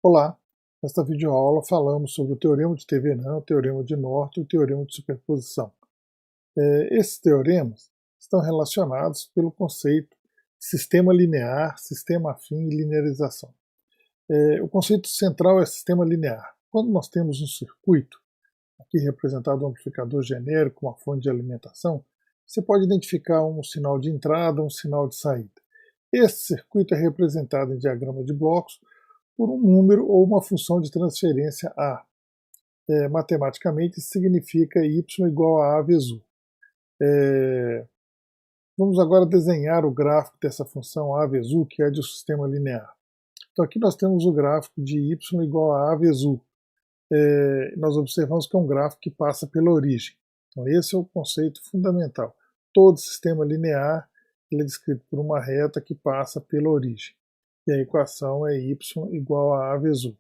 Olá, nesta videoaula falamos sobre o teorema de Thevenin, o teorema de Norton e o teorema de superposição. Esses teoremas estão relacionados pelo conceito de sistema linear, sistema afim e linearização. O conceito central é sistema linear. Quando nós temos um circuito, aqui representado um amplificador genérico, uma fonte de alimentação, você pode identificar um sinal de entrada, um sinal de saída. Esse circuito é representado em diagrama de blocos por um número ou uma função de transferência A. Matematicamente, isso significa y igual a vezes u. Vamos agora desenhar o gráfico dessa função A vezes u, que é de um sistema linear. Então aqui nós temos o gráfico de y igual a vezes u. Nós observamos que é um gráfico que passa pela origem. Então esse é o conceito fundamental. Todo sistema linear ele é descrito por uma reta que passa pela origem. E a equação é y igual a vezes u.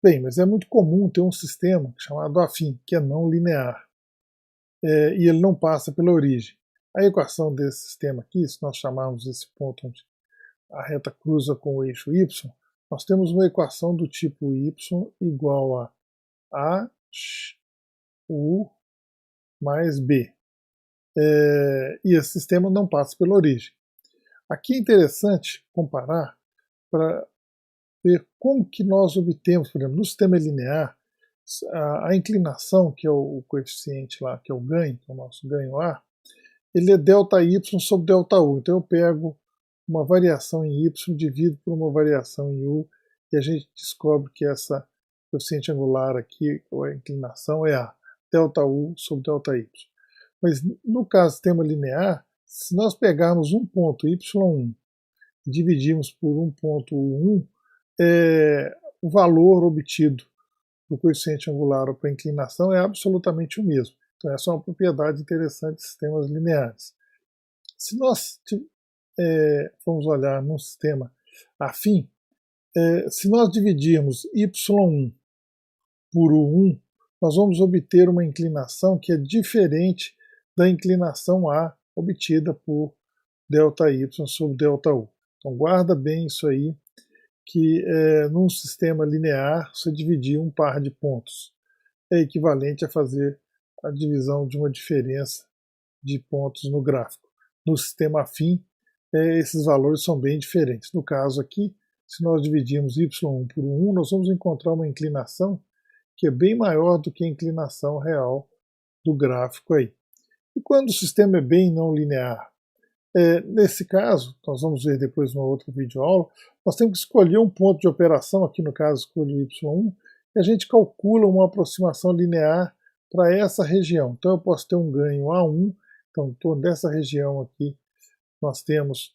Bem, mas é muito comum ter um sistema chamado afim, que é não linear. E ele não passa pela origem. A equação desse sistema aqui, se nós chamarmos esse ponto onde a reta cruza com o eixo y, nós temos uma equação do tipo y igual a u mais b. E esse sistema não passa pela origem. Aqui é interessante comparar para ver como que nós obtemos, por exemplo, no sistema linear, a inclinação, que é o coeficiente lá, que é o ganho, que é o nosso ganho A, ele é ΔY sobre ΔU. Então eu pego uma variação em Y, divido por uma variação em U, e a gente descobre que essa coeficiente angular aqui, ou a inclinação, é A, ΔU sobre ΔY. Mas no caso do sistema linear, se nós pegarmos um ponto y1 e dividirmos por um ponto u1, o valor obtido do coeficiente angular ou para a inclinação é absolutamente o mesmo. Então essa é uma propriedade interessante de sistemas lineares. Se nós formos olhar num sistema afim, se nós dividirmos y1 por u1, nós vamos obter uma inclinação que é diferente da inclinação A obtida por ΔY sobre ΔU. Então guarda bem isso aí, que num sistema linear, você dividir um par de pontos é equivalente a fazer a divisão de uma diferença de pontos no gráfico. No sistema afim, esses valores são bem diferentes. No caso aqui, se nós dividirmos y1 por 1, nós vamos encontrar uma inclinação que é bem maior do que a inclinação real do gráfico aí. E quando o sistema é bem não linear? Nesse caso, nós vamos ver depois numa outra videoaula, nós temos que escolher um ponto de operação, aqui no caso escolho y1, e a gente calcula uma aproximação linear para essa região. Então eu posso ter um ganho A1, então em torno dessa região aqui nós temos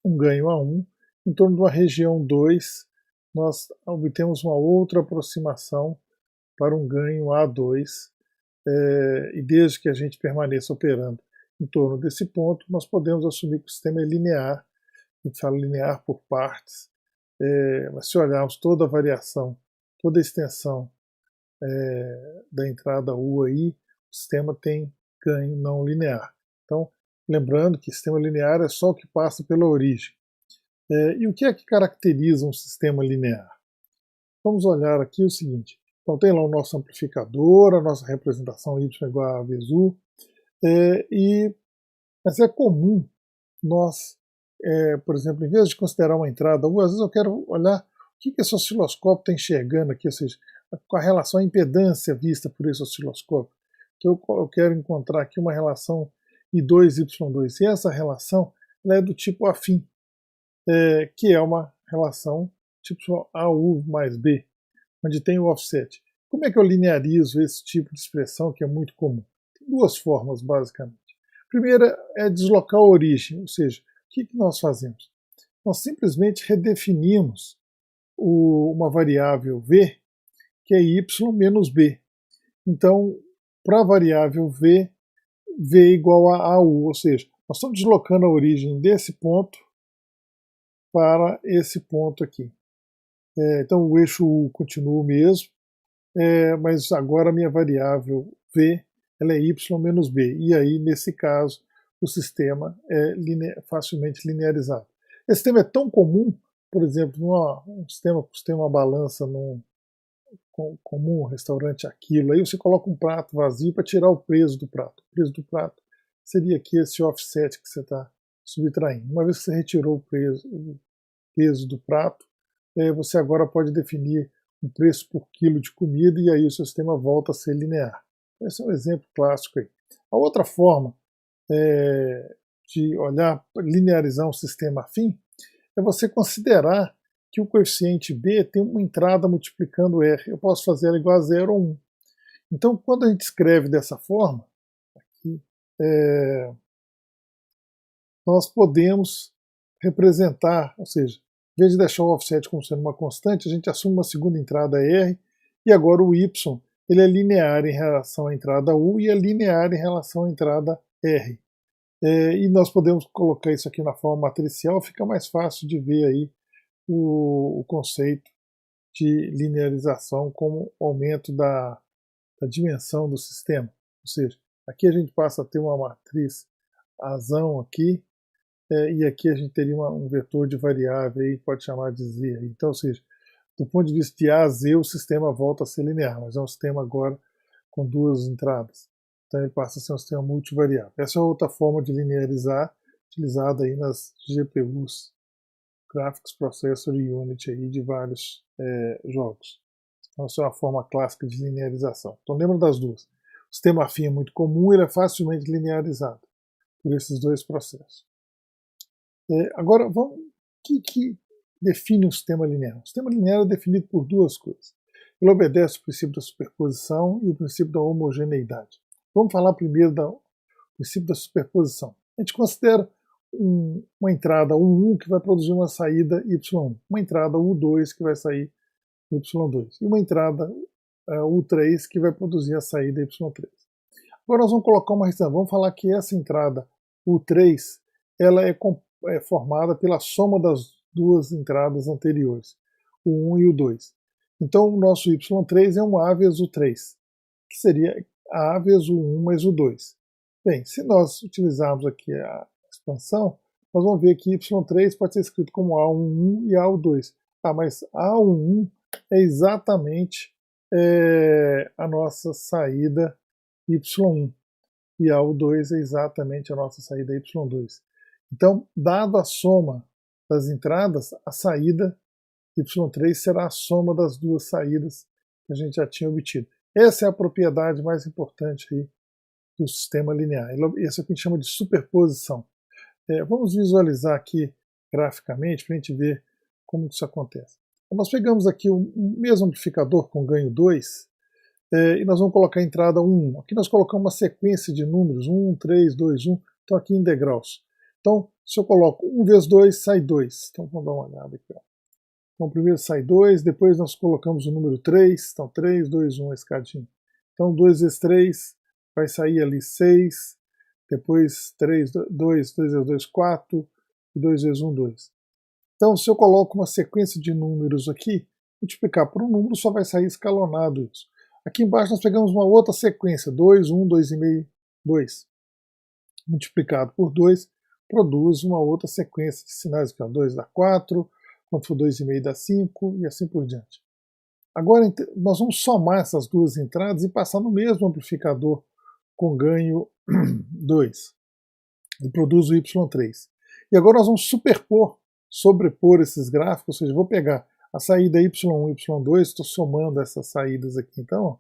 um ganho A1, em torno de uma região 2 nós obtemos uma outra aproximação para um ganho A2, e desde que a gente permaneça operando em torno desse ponto, nós podemos assumir que o sistema é linear. A gente fala linear por partes, mas se olharmos toda a variação, toda a extensão da entrada U aí, o sistema tem ganho não linear. Então, lembrando que sistema linear é só o que passa pela origem. E o que é que caracteriza um sistema linear? Vamos olhar aqui o seguinte. Então tem lá o nosso amplificador, a nossa representação y igual a vezes u, mas é comum nós, por exemplo, em vez de considerar uma entrada U, às vezes eu quero olhar o que esse osciloscópio está enxergando aqui, ou seja, com a relação à impedância vista por esse osciloscópio. Então eu quero encontrar aqui uma relação I2, Y2, e essa relação ela é do tipo afim, que é uma relação tipo AU mais B, onde tem o offset. Como é que eu linearizo esse tipo de expressão que é muito comum? Tem duas formas, basicamente. A primeira é deslocar a origem, ou seja, o que nós fazemos? Nós simplesmente redefinimos uma variável v, que é y menos b. Então, para a variável v, v é igual a AU, ou seja, nós estamos deslocando a origem desse ponto para esse ponto aqui. Então o eixo U continua o mesmo, mas agora a minha variável v ela é y menos b. E aí, nesse caso, o sistema é facilmente linearizado. Esse sistema é tão comum por exemplo, um sistema custa uma balança num comum restaurante Aquilo, aí você coloca um prato vazio para tirar o peso do prato. O peso do prato seria aqui esse offset que você está subtraindo. Uma vez que você retirou o peso do prato, você agora pode definir um preço por quilo de comida e aí o seu sistema volta a ser linear. Esse é um exemplo clássico aí. A outra forma de olhar, linearizar um sistema afim, é você considerar que o coeficiente B tem uma entrada multiplicando R. Eu posso fazer ela igual a 0 ou 1. Então, quando a gente escreve dessa forma, aqui, nós podemos representar, ou seja, em vez de deixar o offset como sendo uma constante, a gente assume uma segunda entrada R, e agora o Y ele é linear em relação à entrada U e é linear em relação à entrada R. E nós podemos colocar isso aqui na forma matricial, fica mais fácil de ver aí o conceito de linearização como aumento da dimensão do sistema. Ou seja, aqui a gente passa a ter uma matriz azão aqui, e aqui a gente teria um vetor de variável, aí, pode chamar de Z. Então, ou seja, do ponto de vista de A a Z, o sistema volta a ser linear, mas é um sistema agora com duas entradas. Então ele passa a ser um sistema multivariável. Essa é outra forma de linearizar, utilizada aí nas GPUs, Graphics Processor Unit aí, de vários jogos. Então essa é uma forma clássica de linearização. Então lembra das duas. O sistema afim é muito comum, ele é facilmente linearizado por esses dois processos. Agora, o que define um sistema linear? O sistema linear é definido por duas coisas. Ele obedece o princípio da superposição e o princípio da homogeneidade. Vamos falar primeiro do princípio da superposição. A gente considera uma entrada U1 que vai produzir uma saída Y1, uma entrada U2 que vai sair Y2 e uma entrada U3 que vai produzir a saída Y3. Agora nós vamos colocar uma restrição. Vamos falar que essa entrada U3 ela é formada pela soma das duas entradas anteriores, o 1 e o 2. Então o nosso Y3 é um A vezes o 3, que seria A vezes o 1 mais o 2. Bem, se nós utilizarmos aqui a expansão, nós vamos ver que Y3 pode ser escrito como A11 e A2. Mas A11 é exatamente a nossa saída Y1 e A2 é exatamente a nossa saída Y2. Então, dado a soma das entradas, a saída Y3 será a soma das duas saídas que a gente já tinha obtido. Essa é a propriedade mais importante aí do sistema linear. Isso aqui a gente chama de superposição. Vamos visualizar aqui graficamente para a gente ver como isso acontece. Então, nós pegamos aqui o mesmo amplificador com ganho 2 e nós vamos colocar a entrada 1. Aqui nós colocamos uma sequência de números, 1, 3, 2, 1, estão aqui em degraus. Então, se eu coloco 1 vezes 2, sai 2. Então, vamos dar uma olhada aqui. Então, primeiro sai 2, depois nós colocamos o número 3. Então, 3, 2, 1, a escadinha. Então, 2 vezes 3 vai sair ali 6. Depois 3, 2, 2 vezes 2, 4. E 2 vezes 1, 2. Então, se eu coloco uma sequência de números aqui, multiplicar por um número, só vai sair escalonado isso. Aqui embaixo nós pegamos uma outra sequência, 2, 1, 2,5, 2. Multiplicado por 2, produz uma outra sequência de sinais, que é 2 dá 4, quando for 2,5 dá 5 e assim por diante. Agora nós vamos somar essas duas entradas e passar no mesmo amplificador com ganho 2. E produz o Y3. E agora nós vamos sobrepor esses gráficos, ou seja, vou pegar a saída Y1 e Y2, estou somando essas saídas aqui então,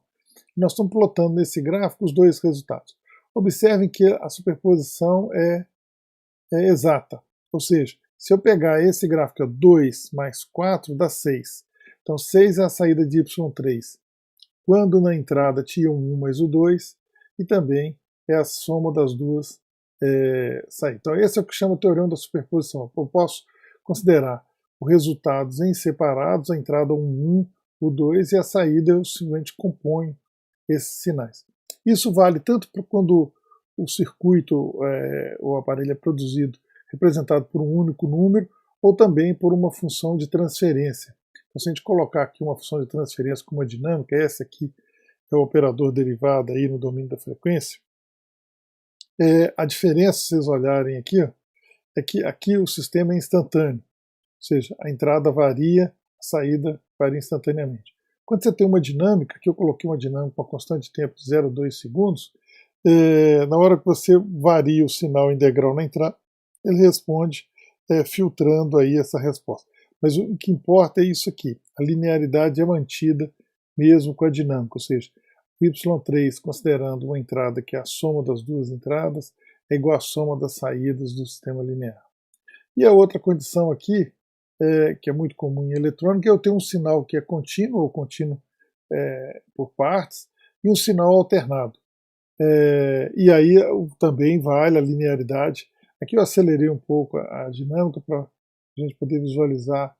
e nós estamos plotando nesse gráfico os dois resultados. Observem que a superposição é exata, ou seja, se eu pegar esse gráfico 2 mais 4 dá 6. Então 6 é a saída de Y3, quando na entrada tinha o 1 mais o 2, e também é a soma das duas saídas. Então esse é o que chama o teorema da superposição. Eu posso considerar os resultados em separados, a entrada 1, o 2 e a saída eu simplesmente componho esses sinais. Isso vale tanto para quando o circuito, o aparelho é produzido, representado por um único número, ou também por uma função de transferência. Então, se a gente colocar aqui uma função de transferência com uma dinâmica, essa aqui é o operador derivado aí no domínio da frequência, a diferença, se vocês olharem aqui, é que aqui o sistema é instantâneo. Ou seja, a entrada varia, a saída varia instantaneamente. Quando você tem uma dinâmica, que eu coloquei uma dinâmica com uma constante de tempo de 0 a 2 segundos, na hora que você varia o sinal em degrau na entrada, ele responde filtrando aí essa resposta. Mas o que importa é isso aqui, a linearidade é mantida mesmo com a dinâmica, ou seja, o y3, considerando uma entrada que é a soma das duas entradas, é igual à soma das saídas do sistema linear. E a outra condição aqui, que é muito comum em eletrônica, é eu tenho um sinal que é contínuo, ou contínuo por partes, e um sinal alternado. E aí também vale a linearidade. Aqui eu acelerei um pouco a dinâmica para a gente poder visualizar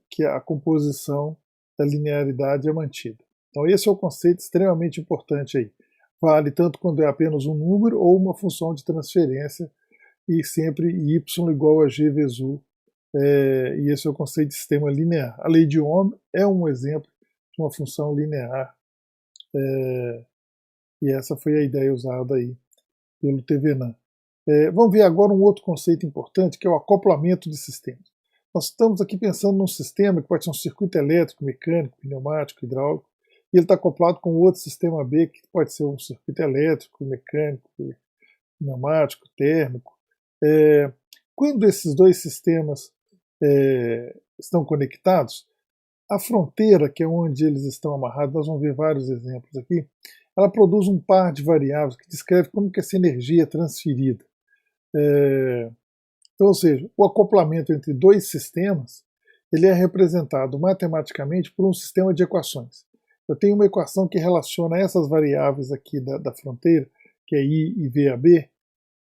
que a composição da linearidade é mantida. Então esse é o conceito extremamente importante aí. Vale tanto quando é apenas um número ou uma função de transferência, e sempre y igual a g vezes u, e esse é o conceito de sistema linear. A lei de Ohm é um exemplo de uma função linear, e essa foi a ideia usada aí pelo Thevenin. Vamos ver agora um outro conceito importante, que é o acoplamento de sistemas. Nós estamos aqui pensando num sistema que pode ser um circuito elétrico, mecânico, pneumático, hidráulico, e ele está acoplado com outro sistema B, que pode ser um circuito elétrico, mecânico, pneumático, térmico. Quando esses dois sistemas estão conectados, a fronteira, que é onde eles estão amarrados, nós vamos ver vários exemplos aqui, ela produz um par de variáveis que descreve como que essa energia é transferida. Então, ou seja, o acoplamento entre dois sistemas, ele é representado matematicamente por um sistema de equações. Eu tenho uma equação que relaciona essas variáveis aqui da fronteira, que é I e VAB.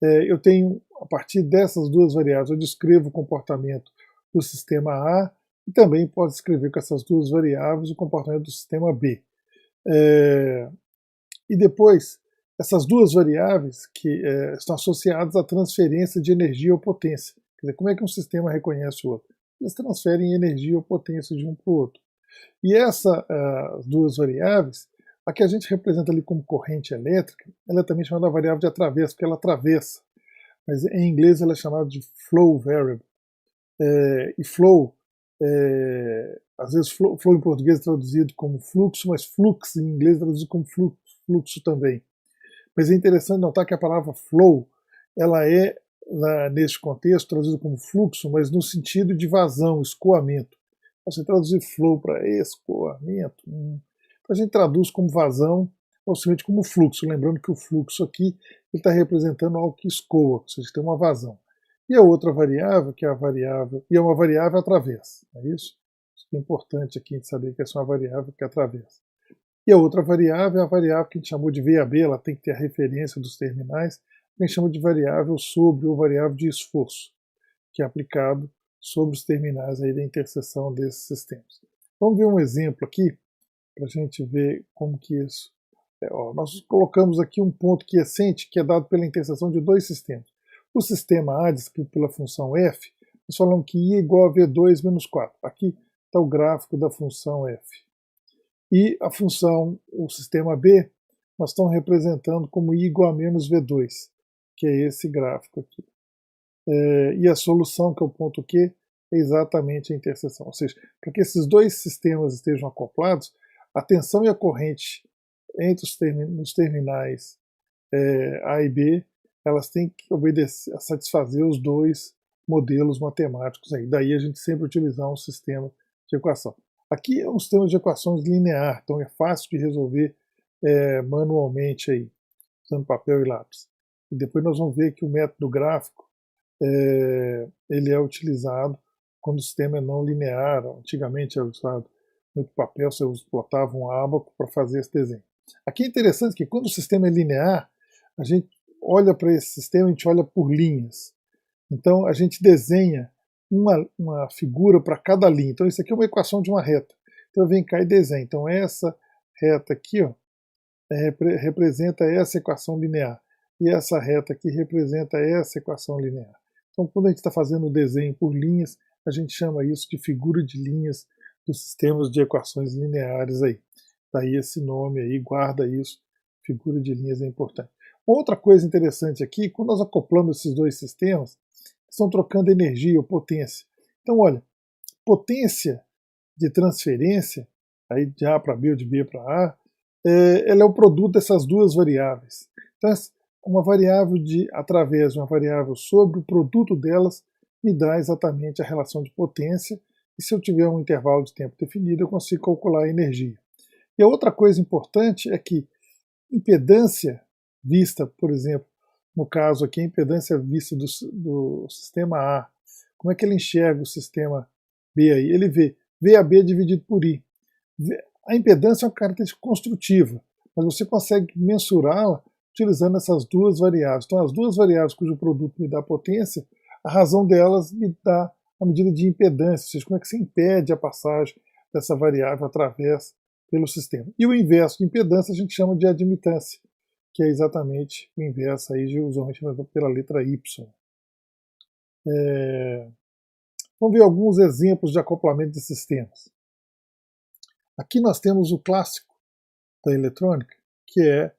Eu tenho, a partir dessas duas variáveis, eu descrevo o comportamento do sistema A e também posso escrever com essas duas variáveis o comportamento do sistema B. E depois, essas duas variáveis que estão associadas à transferência de energia ou potência. Quer dizer, como é que um sistema reconhece o outro? Eles transferem energia ou potência de um para o outro. E essas duas variáveis, a que a gente representa ali como corrente elétrica, ela é também chamada variável de atravessa, porque ela atravessa. Mas em inglês ela é chamada de flow variable. E flow, às vezes flow em português é traduzido como fluxo, mas flux em inglês é traduzido como fluxo também. Mas é interessante notar que a palavra flow, ela é, neste contexto, traduzida como fluxo, mas no sentido de vazão, escoamento. Você traduzir flow para escoamento, a gente traduz como vazão, ou simplesmente como fluxo, lembrando que o fluxo aqui está representando algo que escoa, ou seja, tem uma vazão. E a outra variável, que é a variável, e é uma variável atravessa, não é isso? Isso é importante aqui a gente saber que essa é uma variável que atravessa. E a outra variável é a variável que a gente chamou de VAB, ela tem que ter a referência dos terminais, que a gente chama de variável sobre ou variável de esforço, que é aplicado sobre os terminais aí da interseção desses sistemas. Vamos ver um exemplo aqui, para a gente ver como que isso... nós colocamos aqui um ponto quiescente que é dado pela interseção de dois sistemas. O sistema A, descrito pela função f, nós falamos que I é igual a V2 menos 4. Aqui está o gráfico da função f. E a função, o sistema B, nós estamos representando como I igual a menos V2, que é esse gráfico aqui. E a solução, que é o ponto Q, é exatamente a interseção. Ou seja, para que esses dois sistemas estejam acoplados, a tensão e a corrente entre os terminais A e B, elas têm que obedecer, satisfazer os dois modelos matemáticos aí. Daí a gente sempre utilizar um sistema de equação. Aqui é um sistema de equações linear, então é fácil de resolver manualmente aí, usando papel e lápis. E depois nós vamos ver que o método gráfico ele é utilizado quando o sistema é não linear. Antigamente era usado muito papel, você botava um ábaco para fazer esse desenho. Aqui é interessante que quando o sistema é linear, a gente olha para esse sistema, a gente olha por linhas. Então a gente desenha uma figura para cada linha. Então isso aqui é uma equação de uma reta. Então eu venho cá e desenho. Então essa reta aqui representa essa equação linear. E essa reta aqui representa essa equação linear. Então quando a gente está fazendo o desenho por linhas, a gente chama isso de figura de linhas dos sistemas de equações lineares aí. Daí esse nome aí, guarda isso, figura de linhas é importante. Outra coisa interessante aqui, quando nós acoplamos esses dois sistemas, estão trocando energia ou potência. Então, olha, potência de transferência, aí de A para B ou de B para A, ela é o produto dessas duas variáveis. Então, uma variável através de uma variável sobre o produto delas me dá exatamente a relação de potência, e se eu tiver um intervalo de tempo definido, eu consigo calcular a energia. E a outra coisa importante é que impedância vista, por exemplo, no caso aqui, a impedância vista do sistema A, como é que ele enxerga o sistema B aí? Ele vê VAB dividido por I. A impedância é uma característica construtiva, mas você consegue mensurá-la utilizando essas duas variáveis. Então, as duas variáveis cujo produto me dá potência, a razão delas me dá a medida de impedância, ou seja, como é que se impede a passagem dessa variável através pelo sistema. E o inverso de impedância a gente chama de admitância, que é exatamente o inverso aí, usualmente pela letra Y. Vamos ver alguns exemplos de acoplamento de sistemas. Aqui nós temos o clássico da eletrônica, que é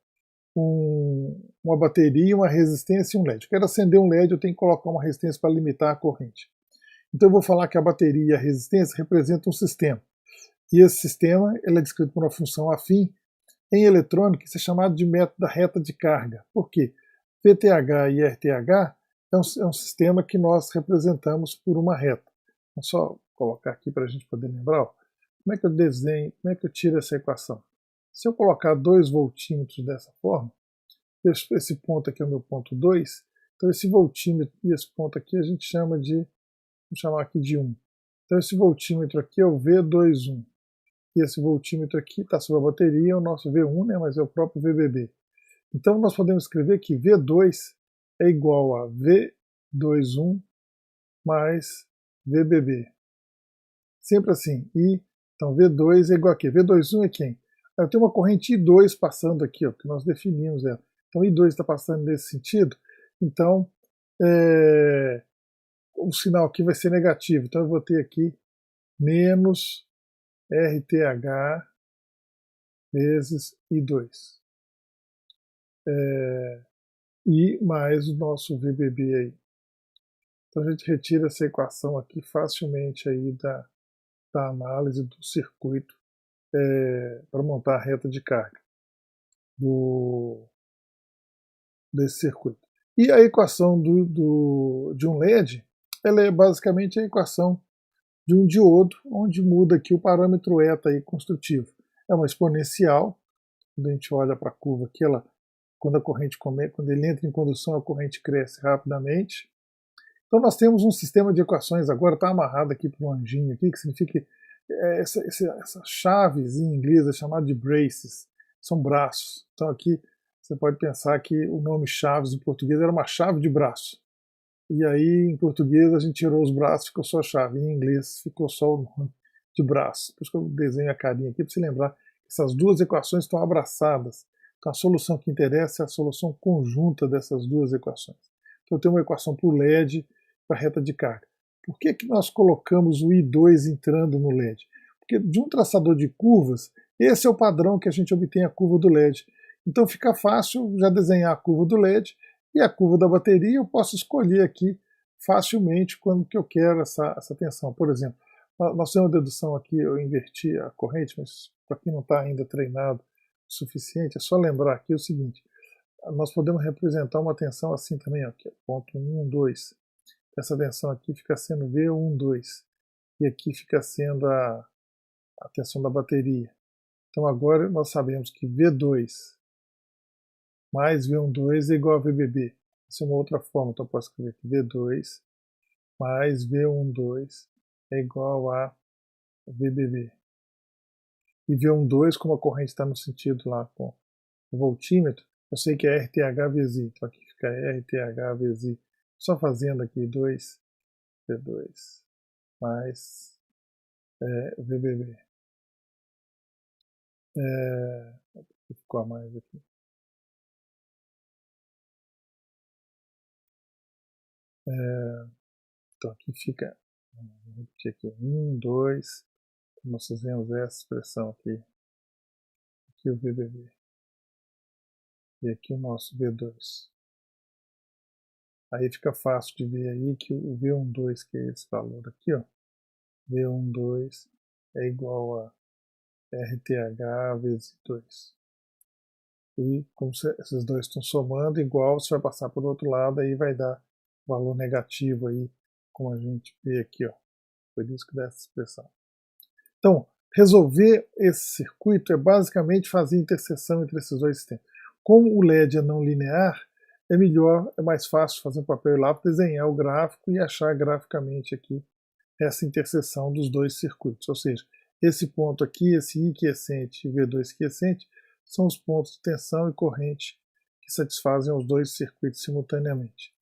uma bateria, uma resistência e um LED. Eu quero acender um LED, eu tenho que colocar uma resistência para limitar a corrente. Então eu vou falar que a bateria e a resistência representam um sistema. E esse sistema ele é descrito por uma função afim. Em eletrônica, isso é chamado de método da reta de carga. Por quê? VTH e RTH é um sistema que nós representamos por uma reta. Vou só colocar aqui para a gente poder lembrar. Como é que eu desenho, como é que eu tiro essa equação? Se eu colocar 2 voltímetros dessa forma, esse ponto aqui é o meu ponto 2, então esse voltímetro e esse ponto aqui a gente chama de, vamos chamar aqui de 1. Então esse voltímetro aqui é o V21. E esse voltímetro aqui está sobre a bateria, é o nosso V1, né, mas é o próprio VBB. Então nós podemos escrever que V2 é igual a V21 mais VBB. Sempre assim. Então V2 é igual a quê? V21 é quem? Eu tenho uma corrente I2 passando aqui, ó, que nós definimos ela. Então I2 está passando nesse sentido. Então o sinal aqui vai ser negativo. Então eu vou ter aqui menos RTH vezes I2. E mais o nosso VBB aí. Então a gente retira essa equação aqui facilmente aí da análise do circuito para montar a reta de carga desse circuito. E a equação de um LED, ela é basicamente a equação de um diodo, onde muda aqui o parâmetro eta aí construtivo. É uma exponencial, quando a gente olha para a curva aqui, quando ele entra em condução, a corrente cresce rapidamente. Então nós temos um sistema de equações, agora está amarrado aqui para um anjinho aqui, que significa essa chaves em inglês é chamada de braces, são braços. Então aqui você pode pensar que o nome chaves em português era uma chave de braço. E aí em português a gente tirou os braços, ficou só a chave. Em inglês ficou só o nome de braço. Por isso que eu desenho a carinha aqui para você lembrar que essas duas equações estão abraçadas. Então a solução que interessa é a solução conjunta dessas duas equações. Então eu tenho uma equação para o LED, para a reta de carga. Por que nós colocamos o I2 entrando no LED? Porque de um traçador de curvas, esse é o padrão que a gente obtém a curva do LED. Então fica fácil já desenhar a curva do LED e a curva da bateria eu posso escolher aqui facilmente quando que eu quero essa tensão. Por exemplo, nós temos uma dedução aqui, eu inverti a corrente, mas para quem não está ainda treinado o suficiente, é só lembrar aqui o seguinte, nós podemos representar uma tensão assim também, ó, aqui, ponto 1, 2. Essa tensão aqui fica sendo V12 e aqui fica sendo a tensão da bateria. Então agora nós sabemos que V2 mais V12 é igual a VBB. Essa é uma outra forma, então eu posso escrever que V2 mais V12 é igual a VBB. E V12, como a corrente está no sentido lá com o voltímetro, eu sei que é RTH vezes I. Então aqui fica RTH vezes I. Só fazendo aqui 2 V2 mais VBB. Ficou a mais aqui. Então aqui fica, vamos repetir aqui, 1, 2, nós fizemos essa expressão aqui o VBB, e aqui o nosso V2. Aí fica fácil de ver aí que o V12, que é esse valor aqui, ó, V12 é igual a RTH vezes 2. E como esses dois estão somando igual, você vai passar para o outro lado, aí vai dar valor negativo aí, como a gente vê aqui, ó. Por isso que dá essa expressão. Então, resolver esse circuito é basicamente fazer interseção entre esses dois sistemas. Como o LED é não linear, é melhor, é mais fácil fazer um papel e lápis, desenhar o gráfico e achar graficamente aqui essa interseção dos dois circuitos. Ou seja, esse ponto aqui, esse I quiescente e V2 quiescente, são os pontos de tensão e corrente que satisfazem os dois circuitos simultaneamente.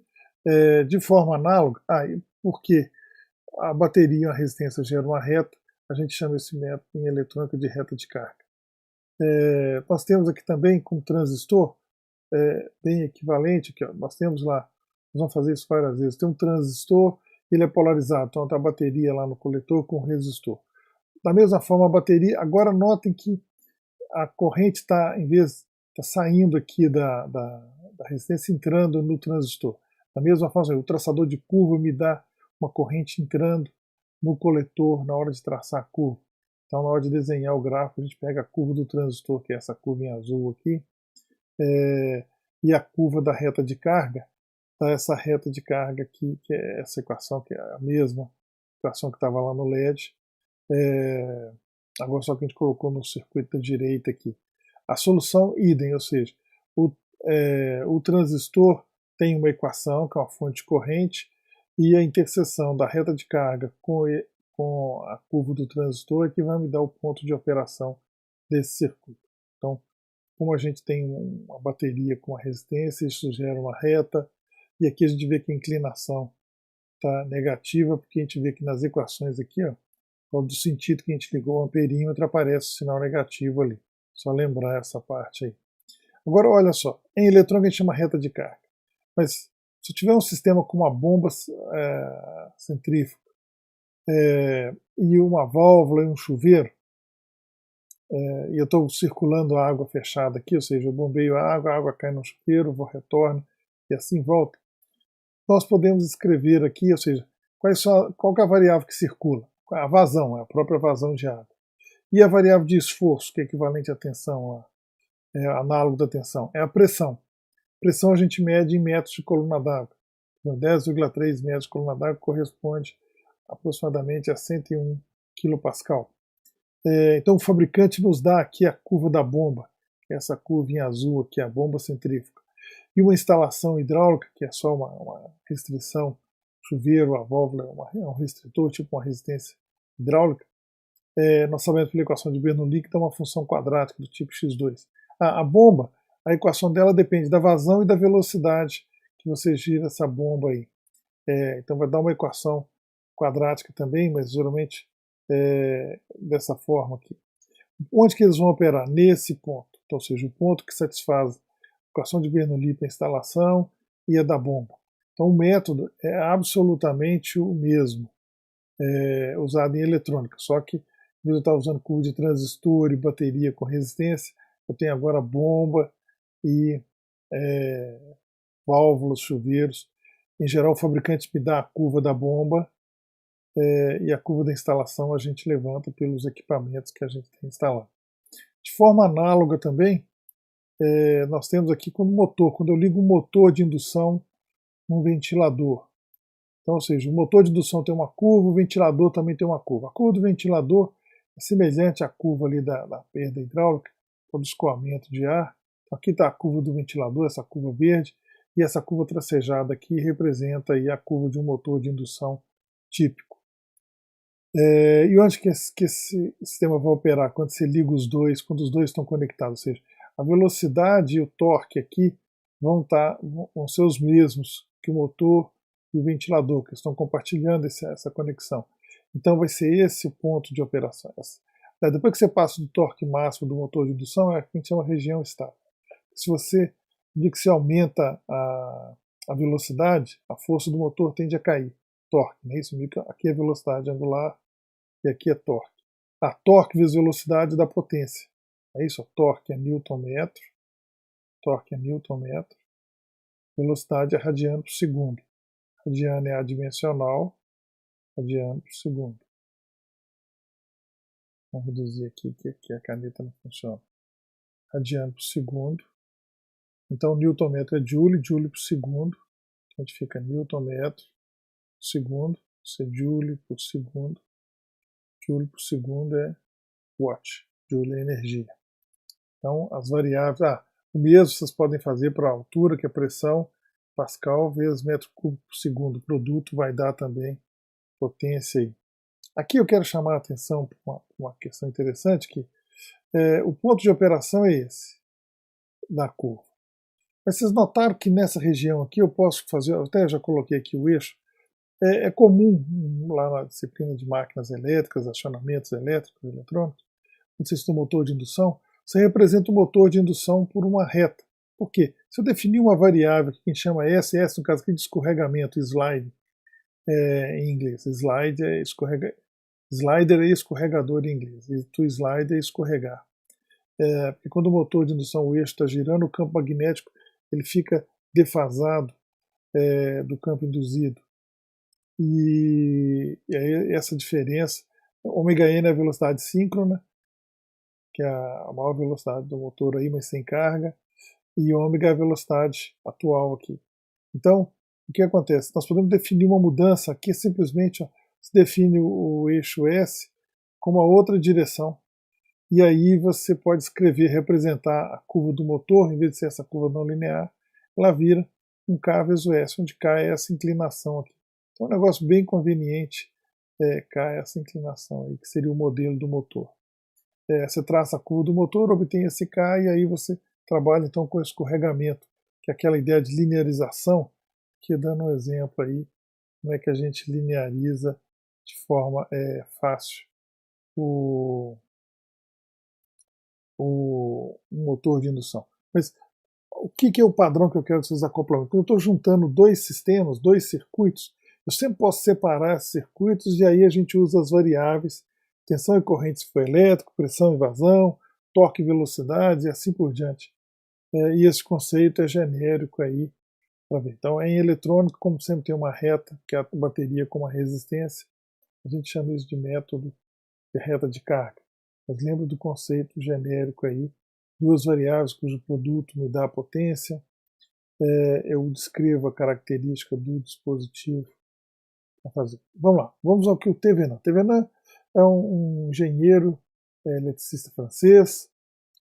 De forma análoga, porque a bateria e a resistência geram uma reta, a gente chama esse método em eletrônica de reta de carga. Nós temos aqui também, como transistor, bem equivalente, aqui, ó, nós temos lá, nós vamos fazer isso várias vezes, tem um transistor, ele é polarizado, então está a bateria lá no coletor com o resistor. Da mesma forma, a bateria, agora notem que a corrente está, em vez, está saindo aqui da resistência, entrando no transistor. Da mesma forma, o traçador de curva me dá uma corrente entrando no coletor na hora de traçar a curva. Então, na hora de desenhar o gráfico, a gente pega a curva do transistor, que é essa curva em azul aqui, e a curva da reta de carga, tá essa reta de carga aqui, que é essa equação, que é a mesma equação que estava lá no LED, agora só que a gente colocou no circuito da direita aqui. A solução idem, ou seja, o transistor tem uma equação, que é uma fonte de corrente, e a interseção da reta de carga com a curva do transistor é que vai me dar o ponto de operação desse circuito. Então, como a gente tem uma bateria com uma resistência, isso gera uma reta, e aqui a gente vê que a inclinação está negativa, porque a gente vê que nas equações aqui, ó, do sentido que a gente ligou o amperímetro, aparece o sinal negativo ali. Só lembrar essa parte aí. Agora, olha só, em eletrônica a gente chama reta de carga, mas se eu tiver um sistema com uma bomba centrífuga e uma válvula e um chuveiro, e eu estou circulando a água fechada aqui, ou seja, eu bombeio a água cai no chuveiro, retorna e assim volta. Nós podemos escrever aqui, ou seja, qual que é a variável que circula? A vazão, a própria vazão de água. E a variável de esforço, que é equivalente à tensão lá, análogo da tensão, é a pressão. Pressão a gente mede em metros de coluna d'água. 10,3 metros de coluna d'água corresponde aproximadamente a 101 kPa. Então o fabricante nos dá aqui a curva da bomba, essa curva em azul aqui, a bomba centrífuga. E uma instalação hidráulica, que é só uma restrição, chuveiro, a válvula é um restritor, tipo uma resistência hidráulica. Nós sabemos pela equação de Bernoulli que dá uma função quadrática do tipo x2. A bomba, a equação dela depende da vazão e da velocidade que você gira essa bomba aí. Então vai dar uma equação quadrática também, mas geralmente dessa forma aqui. Onde que eles vão operar? Nesse ponto. Então, ou seja, o ponto que satisfaz a equação de Bernoulli para a instalação e a da bomba. Então o método é absolutamente o mesmo usado em eletrônica, só que eu estava usando curva de transistor e bateria com resistência, eu tenho agora bomba e válvulas, chuveiros. Em geral, o fabricante me dá a curva da bomba e a curva da instalação a gente levanta pelos equipamentos que a gente tem instalado. De forma análoga também, nós temos aqui quando eu ligo um motor de indução num ventilador. Então, ou seja, o motor de indução tem uma curva, o ventilador também tem uma curva. A curva do ventilador é semelhante à curva ali da perda hidráulica, do escoamento de ar. Então, aqui está a curva do ventilador, essa curva verde, e essa curva tracejada aqui representa aí a curva de um motor de indução típico. E onde que esse sistema vai operar? Quando você liga os dois, quando os dois estão conectados, ou seja, a velocidade e o torque aqui vão ser os mesmos que o motor e o ventilador, que estão compartilhando essa conexão. Então vai ser esse o ponto de operação. Depois que você passa do torque máximo do motor de indução, é o que a gente chama de região estável. Se você aumenta a velocidade, a força do motor tende a cair. Torque, né? Isso aqui é velocidade angular e aqui é torque. Torque vezes velocidade dá potência. É isso, torque é Newton-metro, velocidade é radiano por segundo. Radiano é adimensional, radiano por segundo. Vamos reduzir aqui que a caneta não funciona. Radiano por segundo. Então, newton-metro é joule, joule por segundo. A gente fica newton-metro por segundo. Isso é joule por segundo. Joule por segundo é watt. Joule é energia. Então, as variáveis... o mesmo vocês podem fazer para a altura, que é pressão. Pascal vezes metro cúbico por segundo. O produto vai dar também potência aí. Aqui eu quero chamar a atenção para uma questão interessante, que o ponto de operação é esse, da curva. Mas vocês notaram que nessa região aqui eu posso fazer, eu até já coloquei aqui o eixo, é comum lá na disciplina de máquinas elétricas, acionamentos elétricos, eletrônicos, no sistema motor de indução, você representa o motor de indução por uma reta. Por quê? Se eu definir uma variável que a gente chama S no caso aqui de escorregamento, slide, em inglês, slide é slider é escorregador em inglês, e to slide é escorregar. Porque quando o motor de indução, o eixo está girando, o campo magnético ele fica defasado do campo induzido. E aí essa diferença, ômega n é a velocidade síncrona, que é a maior velocidade do motor aí, mas sem carga, e ômega é a velocidade atual aqui. Então, o que acontece? Nós podemos definir uma mudança aqui, simplesmente se define o eixo S como a outra direção, e aí você pode escrever, representar a curva do motor, em vez de ser essa curva não linear, ela vira um K vezes o S, onde K é essa inclinação aqui. Então é um negócio bem conveniente, K é essa inclinação aí, que seria o modelo do motor. Você traça a curva do motor, obtém esse K, e aí você trabalha então com escorregamento, que é aquela ideia de linearização, que dando um exemplo aí, como é que a gente lineariza de forma fácil o motor de indução. Mas o que é o padrão que eu quero desses acoplamentos? Quando eu estou juntando dois sistemas, dois circuitos, eu sempre posso separar esses circuitos e aí a gente usa as variáveis tensão e corrente se for elétrico, pressão e vazão, torque e velocidade e assim por diante. E esse conceito é genérico aí para ver. Então, em eletrônico, como sempre tem uma reta, que é a bateria com uma resistência, a gente chama isso de método de reta de carga. Mas lembra do conceito genérico aí, duas variáveis cujo produto me dá a potência, eu descrevo a característica do dispositivo para fazer. Vamos lá, vamos ao que o Thévenin. Thévenin é um engenheiro eletricista francês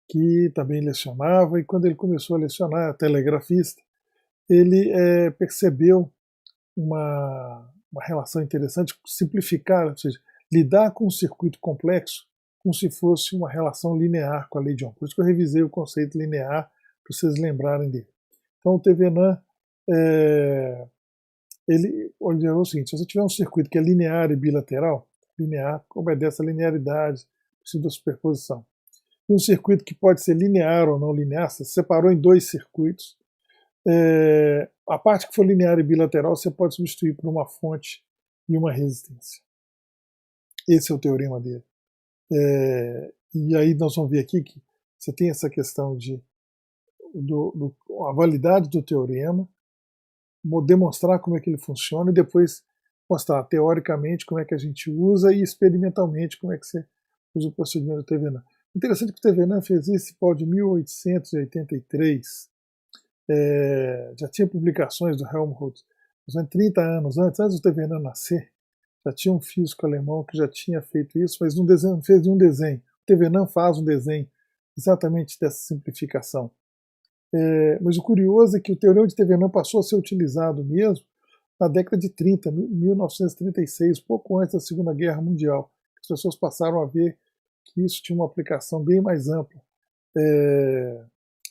que também lecionava, e quando ele começou a lecionar, telegrafista, ele percebeu uma relação interessante, simplificar, ou seja, lidar com um circuito complexo como se fosse uma relação linear com a lei de Ohm. Por isso que eu revisei o conceito linear, para vocês lembrarem dele. Então o Thévenin, ele olhou o seguinte: se você tiver um circuito que é linear e bilateral, linear obedece à linearidade, princípio da superposição. E um circuito que pode ser linear ou não linear, você separou em dois circuitos. A parte que for linear e bilateral você pode substituir por uma fonte e uma resistência. Esse é o teorema dele. E aí nós vamos ver aqui que você tem essa questão de a validade do teorema, demonstrar como é que ele funciona e depois mostrar teoricamente como é que a gente usa e experimentalmente como é que você usa o procedimento do Thévenin. Interessante que o Thévenin fez isso em de 1883. Já tinha publicações do Helmholtz 30 anos antes do Thévenin nascer. Já tinha um físico alemão que já tinha feito isso, mas não fez nenhum desenho. O Thévenin faz um desenho exatamente dessa simplificação. Mas o curioso é que o teorema de Thévenin passou a ser utilizado mesmo na década de 30, 1936, pouco antes da Segunda Guerra Mundial. As pessoas passaram a ver que isso tinha uma aplicação bem mais ampla.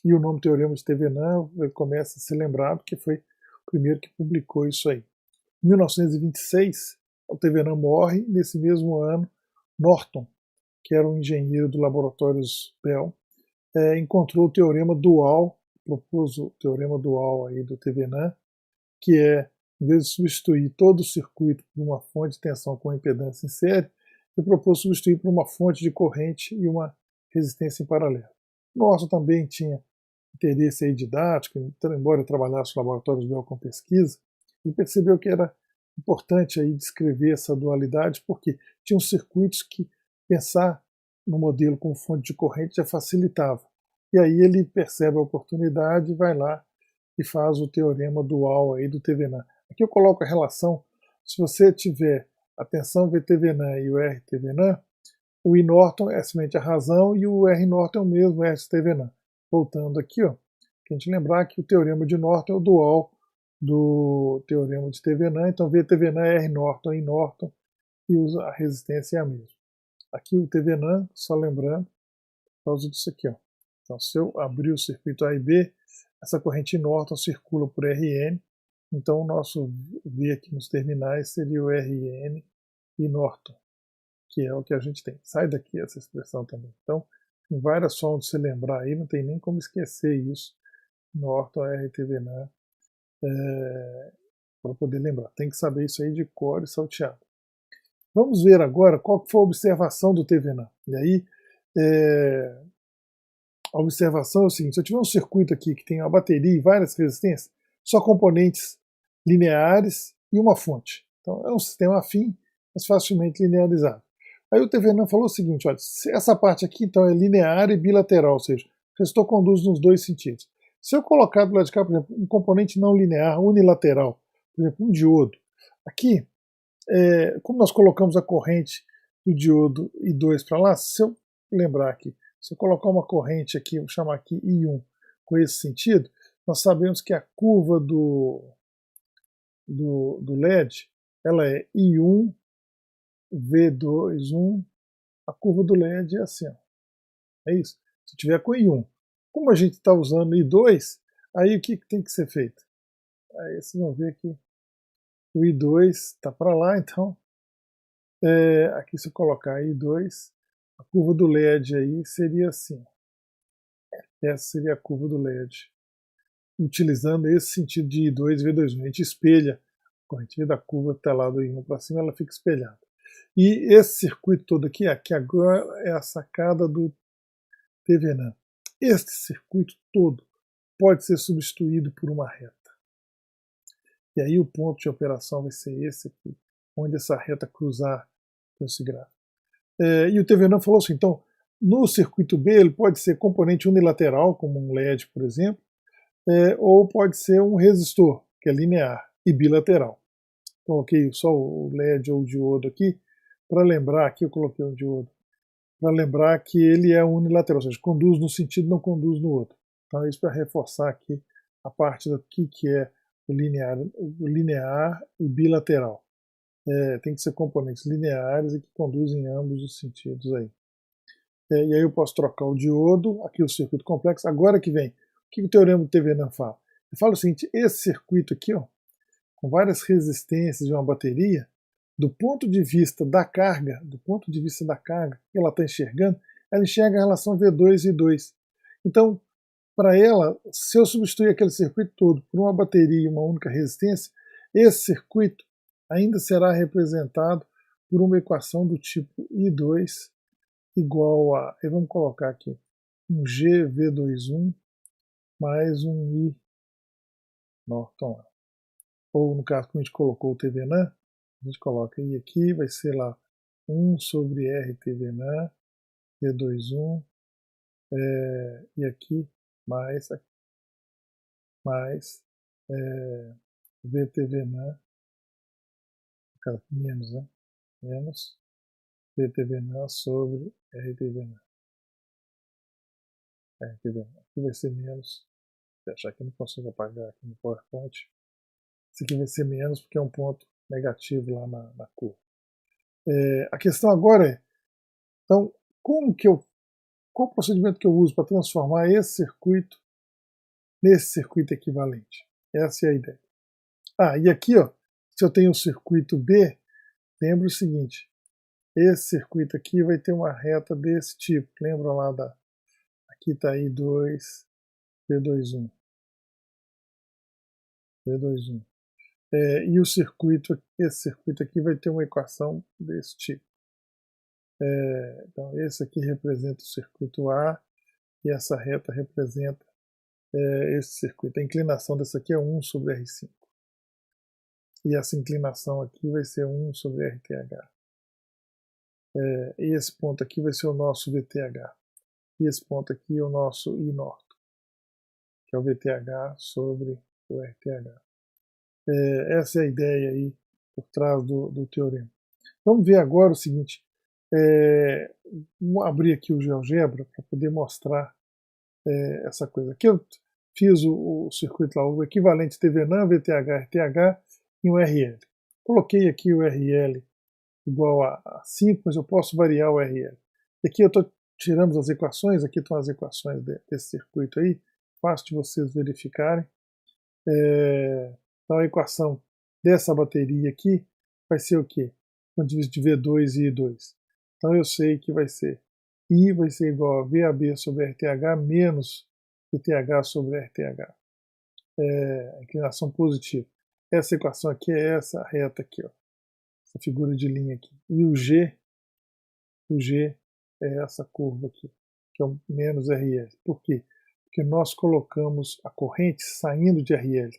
E o nome teorema de Thévenin começa a ser lembrado, porque foi o primeiro que publicou isso aí. Em 1926, o Thévenin morre. Nesse mesmo ano, Norton, que era um engenheiro do Laboratórios Bell, encontrou o teorema dual, propôs o teorema dual aí do Thévenin, que em vez de substituir todo o circuito por uma fonte de tensão com impedância em série, ele propôs substituir por uma fonte de corrente e uma resistência em paralelo. Norton também tinha interesse aí didático, embora trabalhasse no Laboratórios Bell com pesquisa, ele percebeu que era importante aí descrever essa dualidade, porque tinham circuitos que pensar no modelo com fonte de corrente já facilitava. E aí ele percebe a oportunidade e vai lá e faz o teorema dual aí do TVNAN. Aqui eu coloco a relação, se você tiver a tensão VTVNAN e o RTVNAN, o I Norton é simplesmente a razão e o R Norton é o mesmo RTVNAN. Voltando aqui, ó, que a gente lembrar que o teorema de Norton é o dual do teorema de TVNAN, então VTVNAN é R Norton, I Norton, e a resistência é a mesma. Aqui o TVNAN, só lembrando, por causa disso aqui, ó. Então, se eu abrir o circuito A e B, essa corrente Norton circula por RN, então o nosso V aqui nos terminais seria o RN e Norton, que é o que a gente tem. Sai daqui essa expressão também. Então, tem várias formas de se lembrar aí, não tem nem como esquecer isso. Norton, RTVNAN, para poder lembrar. Tem que saber isso aí de cor e salteado. Vamos ver agora qual foi a observação do TVNAN. E aí, a observação é o seguinte: se eu tiver um circuito aqui que tem uma bateria e várias resistências, só componentes lineares e uma fonte. Então é um sistema afim, mas facilmente linearizado. Aí o TVNAN falou o seguinte: olha, essa parte aqui então é linear e bilateral, ou seja, o resistor conduz nos dois sentidos. Se eu colocar do lado de cá, por exemplo, um componente não linear, unilateral, por exemplo, um diodo, aqui, como nós colocamos a corrente do diodo I2 para lá, se eu lembrar aqui, se eu colocar uma corrente aqui, vou chamar aqui I1, com esse sentido, nós sabemos que a curva do LED, ela é I1, V2, 1, a curva do LED é assim, ó. É isso. Se eu tiver com I1. Como a gente está usando I2, aí o que tem que ser feito? Aí vocês vão ver que o I2 está para lá, então, aqui se eu colocar I2, a curva do LED aí seria assim. Essa seria a curva do LED. Utilizando esse sentido de I2 e V2. A gente espelha a corrente da curva que está lá do I1 para cima, ela fica espelhada. E esse circuito todo aqui agora é a sacada do TVNAN. Este circuito todo pode ser substituído por uma reta. E aí o ponto de operação vai ser esse aqui, onde essa reta cruzar com esse gráfico. E o TVNAN falou assim, então, no circuito B ele pode ser componente unilateral, como um LED, por exemplo, ou pode ser um resistor, que é linear, e bilateral. Coloquei só o LED ou o diodo aqui, para lembrar, aqui eu coloquei um diodo, para lembrar que ele é unilateral, ou seja, conduz num sentido, não conduz no outro. Então é isso para reforçar aqui a parte do que é o linear e bilateral. Tem que ser componentes lineares e que conduzem em ambos os sentidos aí. E aí eu posso trocar o diodo, aqui o circuito complexo. Agora que vem, o que o teorema do TVNAN fala? Ele fala o seguinte: esse circuito aqui, ó, com várias resistências de uma bateria, do ponto de vista da carga, que ela está enxergando, ela enxerga a relação V2 e I2. Então, para ela, se eu substituir aquele circuito todo por uma bateria e uma única resistência, esse circuito ainda será representado por uma equação do tipo I2 igual a, vamos colocar aqui, um GV21 mais um I Norton. Ou no caso, como a gente colocou o TVNAN, a gente coloca I aqui, vai ser lá 1 sobre RTVNAN, V21, e aqui mais VTVNAN, menos, né? Menos VTVNAN sobre RTVNAN. RTVNAN. Aqui vai ser menos. Vou achar que eu não consigo apagar aqui no PowerPoint. Esse aqui vai ser menos porque é um ponto negativo lá na curva. A questão agora é, então, qual o procedimento que eu uso para transformar esse circuito nesse circuito equivalente? Essa é a ideia. E aqui, ó, se eu tenho o circuito B, lembra o seguinte, esse circuito aqui vai ter uma reta desse tipo. Lembra lá aqui está I2, V21. V21. E esse circuito aqui vai ter uma equação desse tipo. Então, esse aqui representa o circuito A e essa reta representa esse circuito. A inclinação desse aqui é 1 sobre R5. E essa inclinação aqui vai ser 1 sobre RTH. E esse ponto aqui vai ser o nosso VTH. E esse ponto aqui é o nosso I norte, que é o VTH sobre o RTH. Essa é a ideia aí por trás do teorema. Vamos ver agora o seguinte, vou abrir aqui o GeoGebra para poder mostrar essa coisa. Aqui eu fiz o circuito lá, o equivalente TVNAM, VTH, RTH e um RL. Coloquei aqui o RL igual a 5, mas eu posso variar o RL. E aqui eu estou tirando as equações, aqui estão as equações desse circuito aí, fácil de vocês verificarem. Então a equação dessa bateria aqui vai ser o quê? Quando diviso de V2 e I2. Então eu sei que vai ser I vai ser igual a VAB sobre RTH menos VTH sobre RTH. Inclinação positiva. Essa equação aqui é essa reta aqui, ó. Essa figura de linha aqui. E o G é essa curva aqui, que é o menos RL. Por quê? Porque nós colocamos a corrente saindo de RL.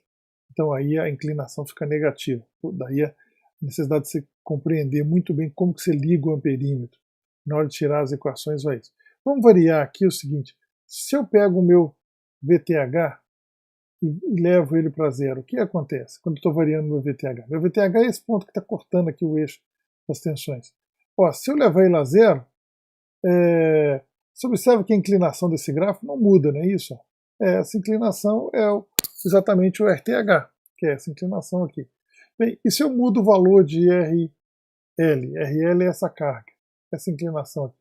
Então aí a inclinação fica negativa. Daí a necessidade de você compreender muito bem como que você liga o amperímetro. Na hora de tirar as equações vai isso. Vamos variar aqui o seguinte, se eu pego o meu VTH e levo ele para zero, o que acontece quando eu estou variando meu VTH? Meu VTH é esse ponto que está cortando aqui o eixo das tensões. Ó, se eu levar ele a zero, você observa que a inclinação desse gráfico não muda, não é isso? Essa inclinação é exatamente o RTH, que é essa inclinação aqui. Bem, e se eu mudo o valor de RL? RL é essa carga, essa inclinação aqui.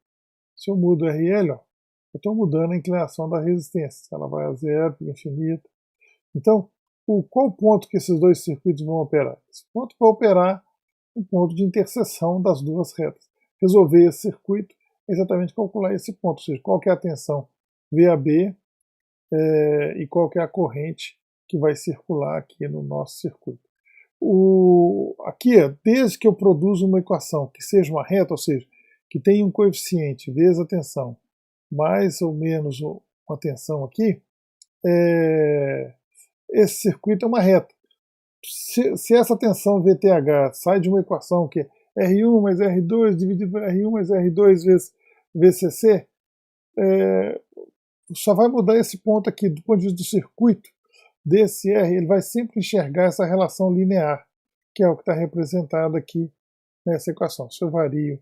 Se eu mudo RL, ó, eu estou mudando a inclinação da resistência. Ela vai a zero, infinito. Então, qual ponto que esses dois circuitos vão operar? Esse ponto vai operar um ponto de interseção das duas retas. Resolver esse circuito é exatamente calcular esse ponto, ou seja, qual que é a tensão VAB e qual que é a corrente que vai circular aqui no nosso circuito. Aqui, desde que eu produzo uma equação que seja uma reta, ou seja, que tenha um coeficiente vezes a tensão mais ou menos uma tensão aqui, esse circuito é uma reta. Se essa tensão VTH sai de uma equação que é R1 mais R2 dividido por R1 mais R2 vezes VCC, só vai mudar esse ponto aqui do ponto de vista do circuito desse R, ele vai sempre enxergar essa relação linear, que é o que está representado aqui nessa equação. Se eu vario.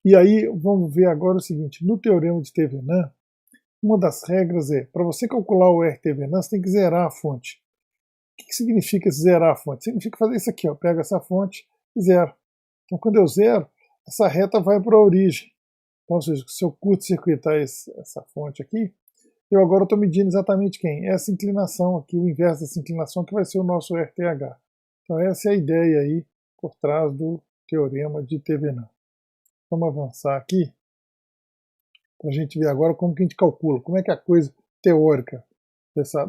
E aí, vamos ver agora o seguinte, no teorema de Thevenin, uma das regras é, para você calcular o RTvenin, você tem que zerar a fonte. O que significa zerar a fonte? Significa fazer isso aqui, ó, pega essa fonte e zero. Então, quando eu zero, essa reta vai para a origem. Então, ou seja, se eu curto-circuitar essa fonte aqui, eu agora estou medindo exatamente quem? Essa inclinação aqui, o inverso dessa inclinação, que vai ser o nosso RTH. Então, essa é a ideia aí por trás do teorema de Thevenin. Vamos avançar aqui para a gente ver agora como que a gente calcula, como é que é a coisa teórica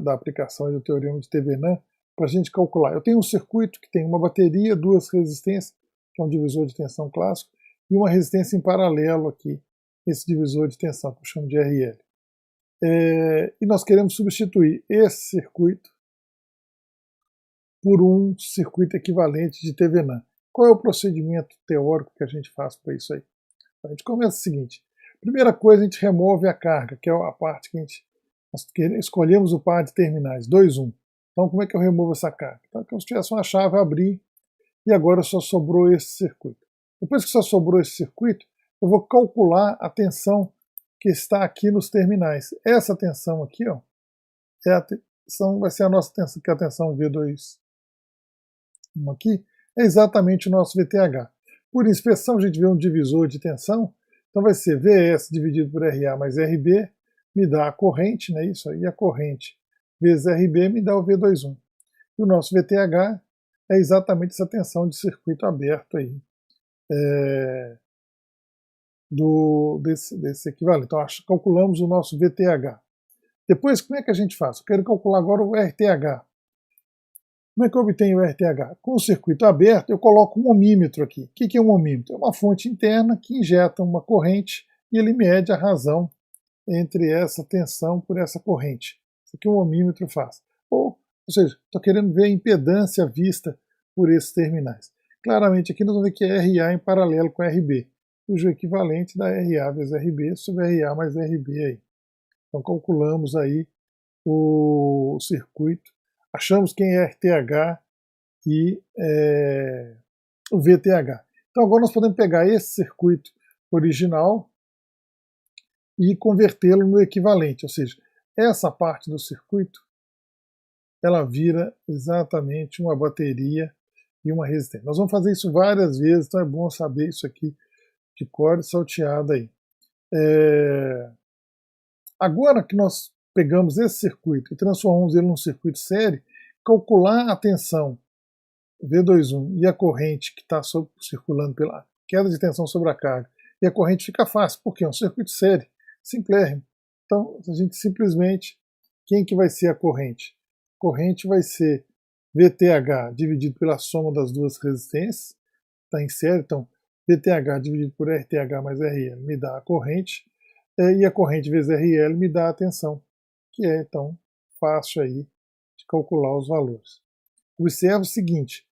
da aplicação do teorema de Thevenin para a gente calcular. Eu tenho um circuito que tem uma bateria, duas resistências, que é um divisor de tensão clássico, e uma resistência em paralelo aqui, esse divisor de tensão, que eu chamo de RL. E nós queremos substituir esse circuito por um circuito equivalente de Thevenin. Qual é o procedimento teórico que a gente faz para isso aí? A gente começa o seguinte, primeira coisa, a gente remove a carga, que é a parte que nós escolhemos o par de terminais, 2, 1. Então, como é que eu removo essa carga? Então, como se tivesse uma chave, abrir, e agora só sobrou esse circuito. Depois que só sobrou esse circuito, eu vou calcular a tensão que está aqui nos terminais. Essa tensão aqui, ó, vai ser a nossa tensão, que é a tensão V2 aqui, é exatamente o nosso VTH. Por inspeção, a gente vê um divisor de tensão, então vai ser VS dividido por RA mais RB, me dá a corrente, né, isso aí, a corrente vezes RB me dá o V21. E o nosso VTH é exatamente essa tensão de circuito aberto aí, desse equivalente. Então, calculamos o nosso VTH. Depois, como é que a gente faz? Eu quero calcular agora o RTH. Como é que eu obtenho o RTH? Com o circuito aberto, eu coloco um ohmímetro aqui. O que é um ohmímetro? É uma fonte interna que injeta uma corrente e ele mede a razão entre essa tensão por essa corrente. Isso aqui um ohmímetro faz. Ou seja, estou querendo ver a impedância vista por esses terminais. Claramente aqui nós vamos ver que é RA em paralelo com RB. cujo equivalente dá RA vezes RB sobre RA mais RB aí. Então calculamos aí o circuito, achamos quem é RTH e o VTH. Então agora nós podemos pegar esse circuito original e convertê-lo no equivalente, ou seja, essa parte do circuito ela vira exatamente uma bateria e uma resistência. Nós vamos fazer isso várias vezes, então é bom saber isso aqui de cor e salteado aí. Agora que nós pegamos esse circuito e transformamos ele num circuito série, calcular a tensão V21 e a corrente que está circulando pela queda de tensão sobre a carga, e a corrente fica fácil, porque é um circuito série, simplérrimo. Então, a gente simplesmente, quem que vai ser a corrente? A corrente vai ser VTH dividido pela soma das duas resistências, está em série, então VTH dividido por RTH mais RL me dá a corrente, e a corrente vezes RL me dá a tensão, que é então fácil aí de calcular os valores. Observe o seguinte,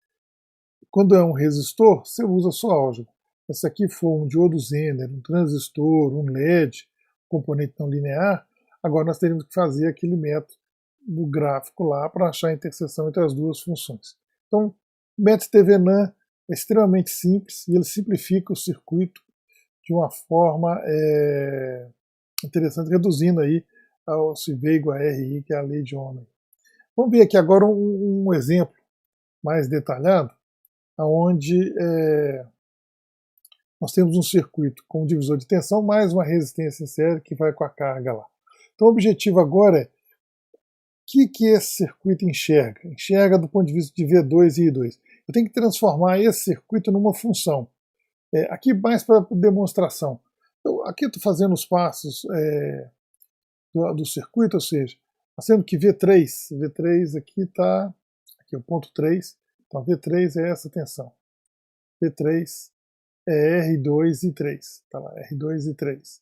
quando é um resistor, você usa só álgebra. Se aqui for um diodo Zener, um transistor, um LED, componente não linear, agora nós teríamos que fazer aquele método do gráfico lá para achar a interseção entre as duas funções. Então, o método Thevenin é extremamente simples e ele simplifica o circuito de uma forma interessante, reduzindo aí ao se V igual a RI, que é a lei de Ohm. Vamos ver aqui agora um exemplo mais detalhado, onde nós temos um circuito com um divisor de tensão mais uma resistência em série que vai com a carga lá. Então o objetivo agora é o que esse circuito enxerga? Enxerga do ponto de vista de V2 e I2. Eu tenho que transformar esse circuito numa função. Aqui mais para demonstração. Aqui estou fazendo os passos do circuito, ou seja, sendo que V3 aqui está, aqui é o ponto 3, então V3 é essa tensão. V3 é R2 e 3, tá lá, R2 e 3.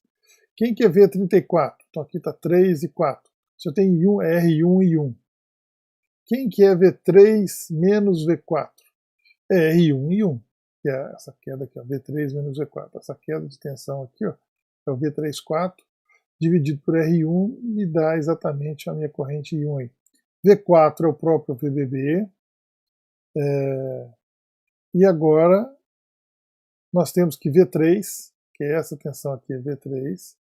Quem que é V34? Então aqui está 3 e 4. Se eu tenho R1 e 1. Quem que é V3 menos V4? É R1 e 1, que é essa queda aqui, ó, V3 menos V4. Essa queda de tensão aqui, ó, é o V34, dividido por R1, me dá exatamente a minha corrente I1 aí. V4 é o próprio VBB, e agora nós temos que V3, que é essa tensão aqui, V3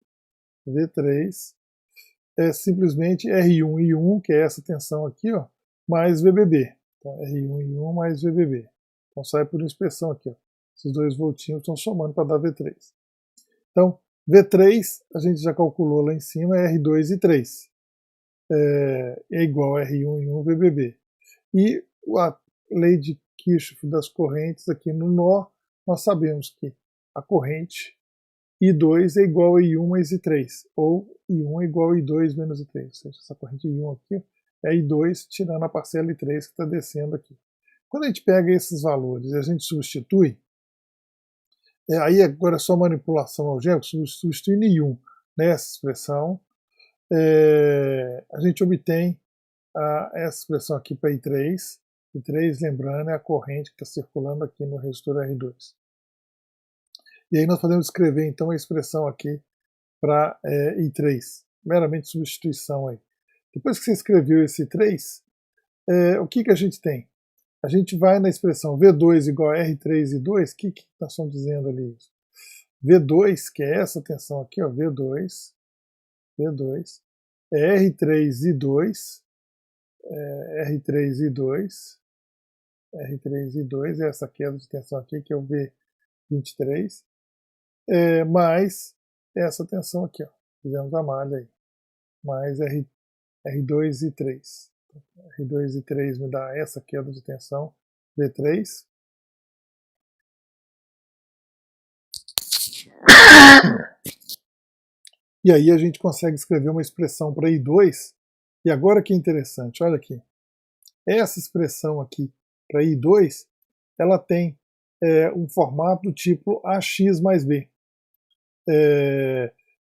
é simplesmente R1 e 1, que é essa tensão aqui, ó, mais VBB. Então, R1 e 1 mais VBB. Então sai por expressão aqui, ó. Esses dois voltinhos estão somando para dar V3. Então, V3, a gente já calculou lá em cima, é R2 e 3. É igual a R1 e 1 VBB. E a lei de Kirchhoff das correntes aqui no nó, nós sabemos que a corrente I2 é igual a I1 mais I3, ou I1 é igual a I2 menos I3, ou seja, essa corrente I1 aqui é I2 tirando a parcela I3 que está descendo aqui. Quando a gente pega esses valores e a gente substitui, aí agora é só manipulação algébrica, substituindo I1 nessa expressão, a gente obtém essa expressão aqui para I3, I3, lembrando, é a corrente que está circulando aqui no resistor R2. E aí nós podemos escrever então a expressão aqui para I3, meramente substituição aí. Depois que você escreveu esse I3, o que a gente tem? A gente vai na expressão V2 igual a R3 e 2, o que nós estamos dizendo ali? V2, que é essa tensão aqui, ó, V2, é R3 e 2, R3 e 2, é essa queda de tensão aqui, que é o V23, mais essa tensão aqui, ó, fizemos a malha aí, mais R2 e 3. R2 e 3 me dá essa queda de tensão, V3. E aí a gente consegue escrever uma expressão para I2, e agora que é interessante, olha aqui, essa expressão aqui para I2, ela tem um formato do tipo AX mais B,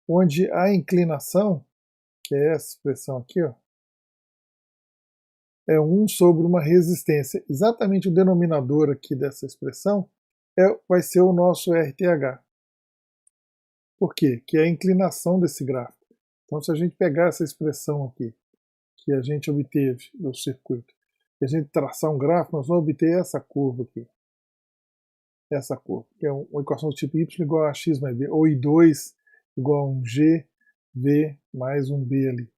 onde a inclinação, que é essa expressão aqui, ó, é 1 sobre uma resistência. Exatamente o denominador aqui dessa expressão vai ser o nosso RTH. Por quê? Que é a inclinação desse gráfico. Então, se a gente pegar essa expressão aqui, que a gente obteve do circuito, e a gente traçar um gráfico, nós vamos obter essa curva aqui. Essa curva, que é uma equação do tipo y igual a x mais b, ou I2 igual a um g, v mais um b ali.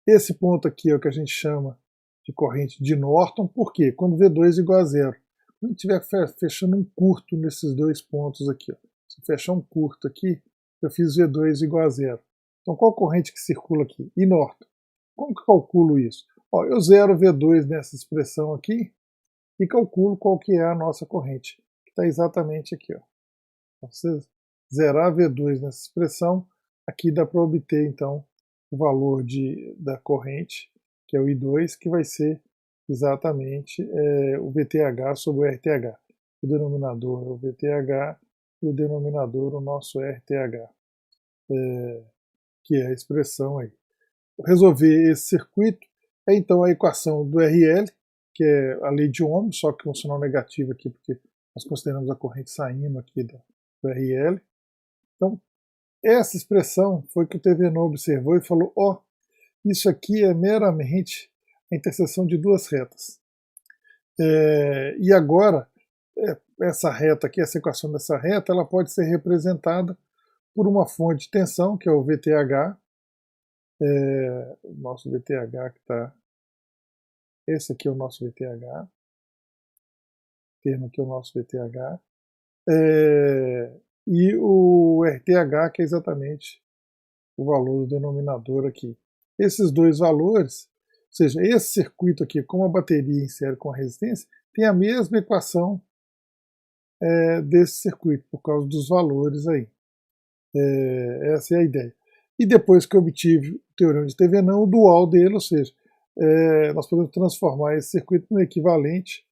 Esse ponto aqui é o que a gente chama de corrente de Norton, por quê? Quando V2 igual a zero. Quando estiver fechando um curto nesses dois pontos aqui, ó. Se eu fechar um curto aqui, eu fiz V2 igual a zero. Então qual corrente que circula aqui? I Norton. Como que eu calculo isso? Ó, eu zero V2 nessa expressão aqui e calculo qual que é a nossa corrente, que está exatamente aqui. Ó. Então, se zerar V2 nessa expressão, aqui dá para obter então o valor da corrente, que é o I2, que vai ser exatamente o VTH sobre o RTH. O denominador é o VTH e o denominador o nosso RTH, que é a expressão aí. Resolver esse circuito é então a equação do RL, que é a lei de Ohm, só que com sinal negativo aqui, porque nós consideramos a corrente saindo aqui do RL. Então, essa expressão foi que o Thevenin observou e falou, ó, isso aqui é meramente a interseção de duas retas. E agora, essa reta aqui, essa equação dessa reta, ela pode ser representada por uma fonte de tensão, que é o VTH, o nosso VTH que está... Esse aqui é o nosso VTH, termo aqui é o nosso VTH, e o RTH, que é exatamente o valor do denominador aqui. Esses dois valores, ou seja, esse circuito aqui com a bateria em série com a resistência, tem a mesma equação desse circuito, por causa dos valores aí. Essa é a ideia. E depois que eu obtive o teorema de Thevenin, o dual dele, ou seja, nós podemos transformar esse circuito no equivalente,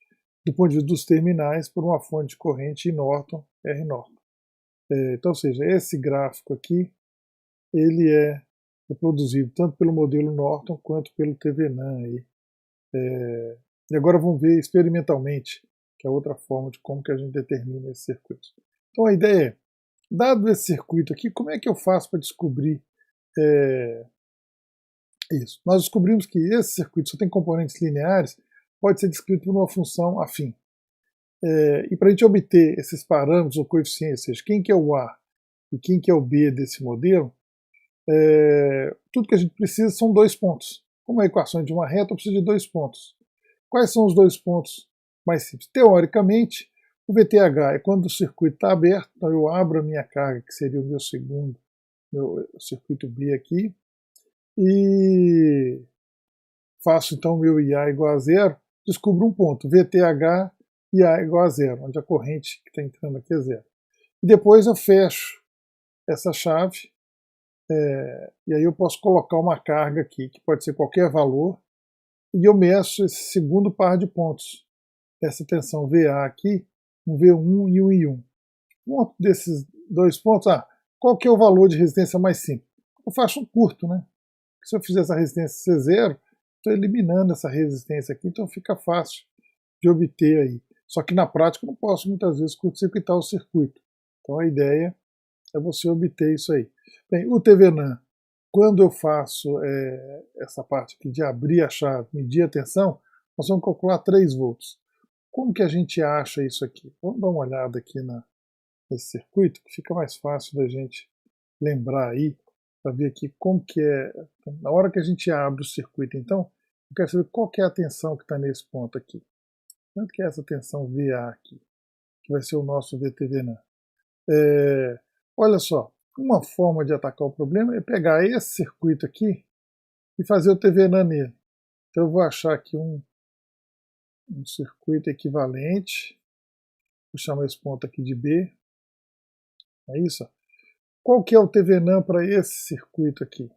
do ponto de vista dos terminais, por uma fonte de corrente I Norton, R Norton. Então, ou seja, esse gráfico aqui, ele é reproduzido tanto pelo modelo Norton quanto pelo Thevenin aí. E agora vamos ver experimentalmente, que é outra forma de como que a gente determina esses circuitos. Então a ideia é, dado esse circuito aqui, como é que eu faço para descobrir isso? Nós descobrimos que esse circuito só tem componentes lineares, pode ser descrito por uma função afim. E para a gente obter esses parâmetros ou coeficientes, ou seja, quem que é o A e quem que é o B desse modelo, tudo que a gente precisa são dois pontos. Como a equação é de uma reta, eu preciso de dois pontos. Quais são os dois pontos mais simples? Teoricamente, o VTH é quando o circuito está aberto, então eu abro a minha carga, que seria o meu segundo, meu circuito B aqui, e faço então o meu IA igual a zero, descubro um ponto, VTH IA igual a zero, onde a corrente que está entrando aqui é zero. E depois eu fecho essa chave, e aí eu posso colocar uma carga aqui, que pode ser qualquer valor, e eu meço esse segundo par de pontos. Essa tensão VA aqui, um V1 e um I1. Ponto desses dois pontos, qual que é o valor de resistência mais simples? Eu faço um curto, né? Se eu fizer essa resistência C0, estou eliminando essa resistência aqui, então fica fácil de obter aí. Só que na prática eu não posso muitas vezes curto-circuitar o circuito. Então a ideia é você obter isso aí. Bem, o Thevenin, quando eu faço essa parte aqui de abrir a chave, medir a tensão, nós vamos calcular 3 volts. Como que a gente acha isso aqui? Vamos dar uma olhada aqui nesse circuito, que fica mais fácil da gente lembrar aí, para ver aqui como que é. Na hora que a gente abre o circuito, então, eu quero saber qual que é a tensão que está nesse ponto aqui. Quanto que é essa tensão VA aqui, que vai ser o nosso VTVNAN? Olha só, uma forma de atacar o problema é pegar esse circuito aqui e fazer o TVNAN nele. Então eu vou achar aqui um circuito equivalente, vou chamar esse ponto aqui de B, é isso? Qual que é o TVNAN para esse circuito aqui?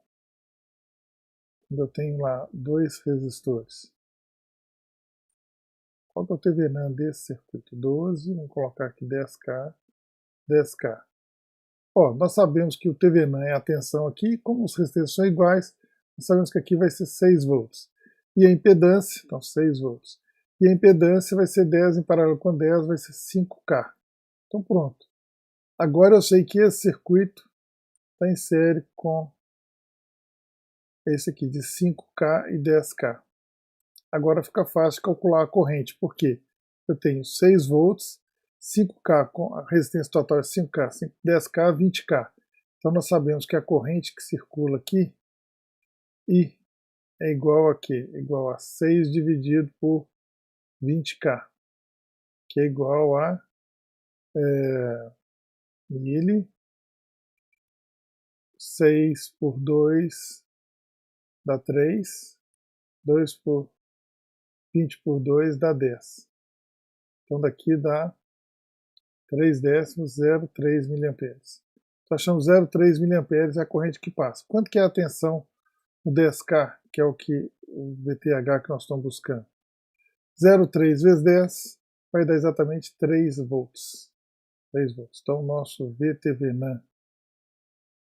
Eu tenho lá dois resistores. Qual que é o TVNAN desse circuito? 12, vamos colocar aqui 10K, 10K. Nós sabemos que o TVNAN é a tensão aqui, como os resistores são iguais, nós sabemos que aqui vai ser 6 volts. E a impedância, então 6 volts. E a impedância vai ser 10 em paralelo com 10, vai ser 5K. Então pronto. Agora eu sei que esse circuito está em série com esse aqui de 5K e 10K. Agora fica fácil de calcular a corrente, porque eu tenho 6 volts, 5K, com a resistência total é 5K, 10K, 20K. Então nós sabemos que a corrente que circula aqui I é igual a quê? É igual a 6 dividido por 20K, que é igual a mili, 6 por 2 dá 3, 2 por 20 por 2 dá 10. Então daqui dá 3 décimos, 0,3 mA. Então achamos 0,3 mA é a corrente que passa. Quanto que é a tensão no 10K, que é o VTH que nós estamos buscando? 0,3 vezes 10 vai dar exatamente 3 volts. 3 volts. Então o nosso VTVNAM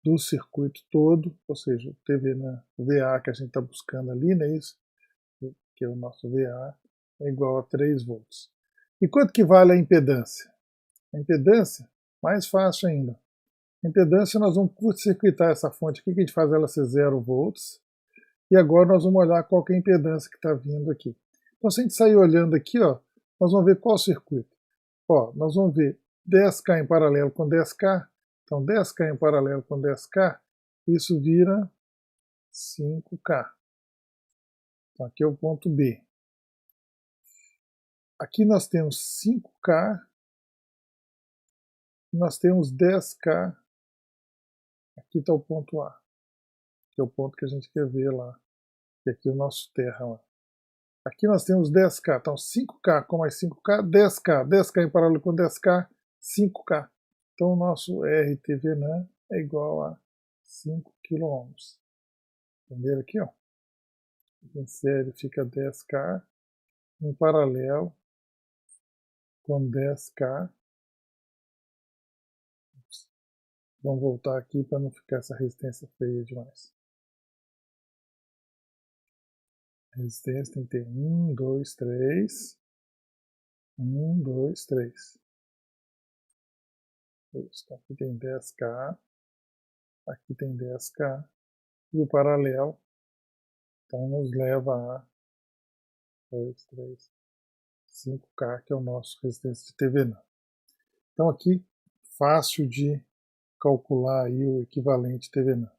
do circuito todo, ou seja, o TVNAM, o VA que a gente está buscando ali, não é isso? Que é o nosso VA, é igual a 3 volts. E quanto que vale a impedância? A impedância, mais fácil ainda. A impedância, nós vamos curto-circuitar essa fonte aqui, que a gente faz ela ser 0 volts. E agora nós vamos olhar qual que é a impedância que está vindo aqui. Então, se a gente sair olhando aqui, ó, nós vamos ver qual circuito. Ó, nós vamos ver 10K em paralelo com 10K. Então, 10K em paralelo com 10K, isso vira 5K. Então, aqui é o ponto B. Aqui nós temos 5K, nós temos 10K, aqui está o ponto A, que é o ponto que a gente quer ver lá, e aqui é o nosso terra lá. Aqui nós temos 10K, então 5K com mais 5K, 10K, 10K em paralelo com 10K, 5K. Então o nosso RTVNAM é igual a 5 kΩ. Entenderam aqui, ó? Em série fica 10K, em paralelo com 10K. Vamos voltar aqui para não ficar essa resistência feia demais. A resistência tem que ter 1, 2, 3. 1, 2, 3. Isso, então aqui tem 10K. Aqui tem 10K. E o paralelo, então, nos leva a 2, 3, 5K, que é o nosso resistência de TVNAM. Então aqui, fácil de calcular aí o equivalente TVNAM.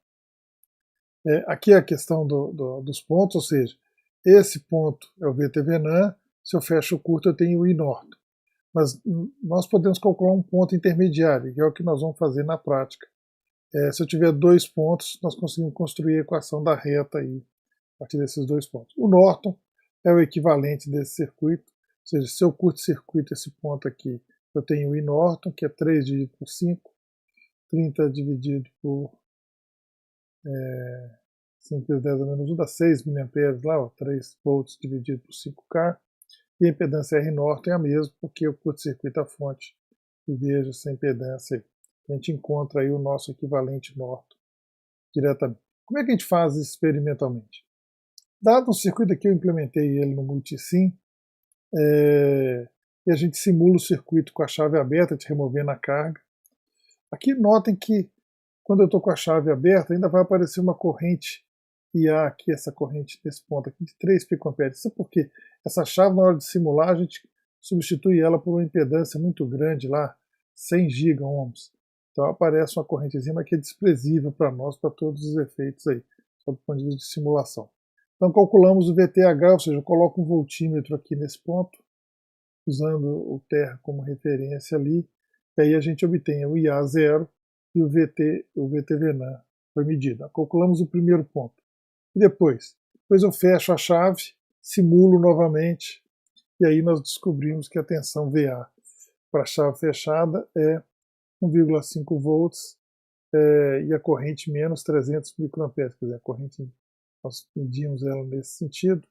Aqui é a questão dos pontos, ou seja, esse ponto é o VTVNAM, se eu fecho o curto eu tenho o I norton. Mas nós podemos calcular um ponto intermediário, que é o que nós vamos fazer na prática. Se eu tiver 2 pontos, nós conseguimos construir a equação da reta aí, a partir desses 2 pontos. O norton é o equivalente desse circuito, ou seja, se eu curto-circuito esse ponto aqui, eu tenho o I norton, que é 3 dividido por 5, 30 dividido por 5 vezes 10 a menos 1 dá 6 mA lá, ó, 3 volts dividido por 5K, e a impedância R norton é a mesma, porque eu curto-circuito a fonte e vejo essa impedância aí. A gente encontra aí o nosso equivalente norton diretamente. Como é que a gente faz isso experimentalmente? Dado um circuito aqui, eu implementei ele no multisim, e a gente simula o circuito com a chave aberta, de removendo a carga. Aqui notem que quando eu estou com a chave aberta, ainda vai aparecer uma corrente IA aqui, essa corrente desse ponto aqui, de 3 picoamperes. Isso é porque essa chave, na hora de simular, a gente substitui ela por uma impedância muito grande lá, 100 gigaohms. Então aparece uma correntezinha, mas que é desprezível para nós, para todos os efeitos aí, só do ponto de vista de simulação. Então calculamos o VTH, ou seja, eu coloco um voltímetro aqui nesse ponto, usando o terra como referência ali, e aí a gente obtém o IA 0 e o VTVNAM foi medido. Calculamos o primeiro ponto. E depois eu fecho a chave, simulo novamente, e aí nós descobrimos que a tensão VA para a chave fechada é 1,5 volts e a corrente menos 300 microamperes, quer dizer, a corrente, nós medimos ela nesse sentido,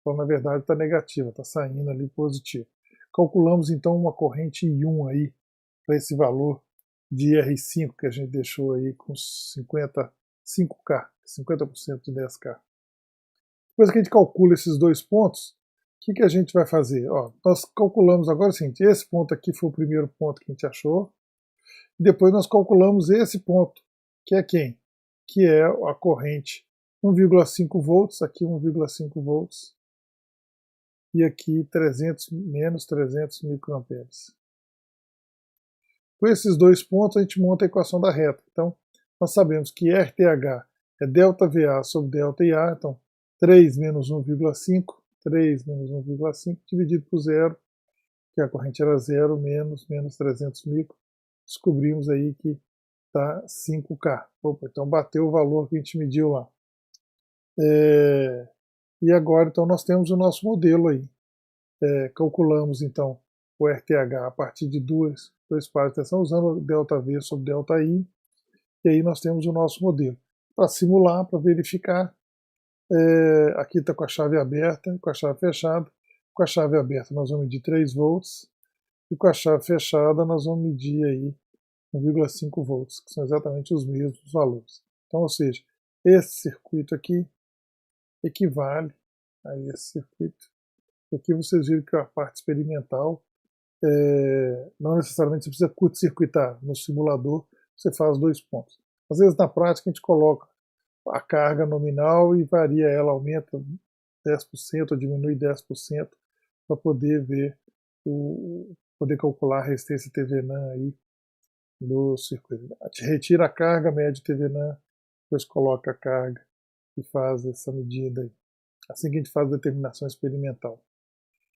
então na verdade está negativa, está saindo ali positivo. Calculamos então uma corrente I1 aí, para esse valor de R5 que a gente deixou aí com 5K, 50% de 10K. Depois que a gente calcula esses 2 pontos, o que a gente vai fazer? Ó, nós calculamos agora o seguinte, esse ponto aqui foi o primeiro ponto que a gente achou, e depois nós calculamos esse ponto, que é quem? Que é a corrente 1,5 volts, aqui 1,5 volts, e aqui 300, menos 300 microamperes. Com esses dois pontos, a gente monta a equação da reta. Então, nós sabemos que RTH é ΔVA sobre ΔIA, então 3 menos 1,5, 3 menos 1,5 dividido por zero, que a corrente era 0, menos 300 micro. Descobrimos aí que está 5K. Opa, então bateu o valor que a gente mediu lá. E agora, então, nós temos o nosso modelo aí. Calculamos, então, o RTH a partir de dois pares de tensão, usando ΔV sobre ΔI, e aí nós temos o nosso modelo. Para simular, para verificar, aqui está com a chave aberta, com a chave fechada. Com a chave aberta nós vamos medir 3 volts, e com a chave fechada nós vamos medir aí 1,5 volts, que são exatamente os mesmos valores. Então, ou seja, esse circuito aqui equivale a esse circuito. E aqui vocês viram que a parte experimental, não necessariamente você precisa curto-circuitar. No simulador você faz 2 pontos. Às vezes na prática a gente coloca a carga nominal e varia ela, aumenta 10% ou diminui 10% para poder ver, poder calcular a resistência TVNAM aí no circuito. A gente retira a carga, mede TVNAM, depois coloca a carga e faz essa medida aí. Assim que a gente faz a determinação experimental.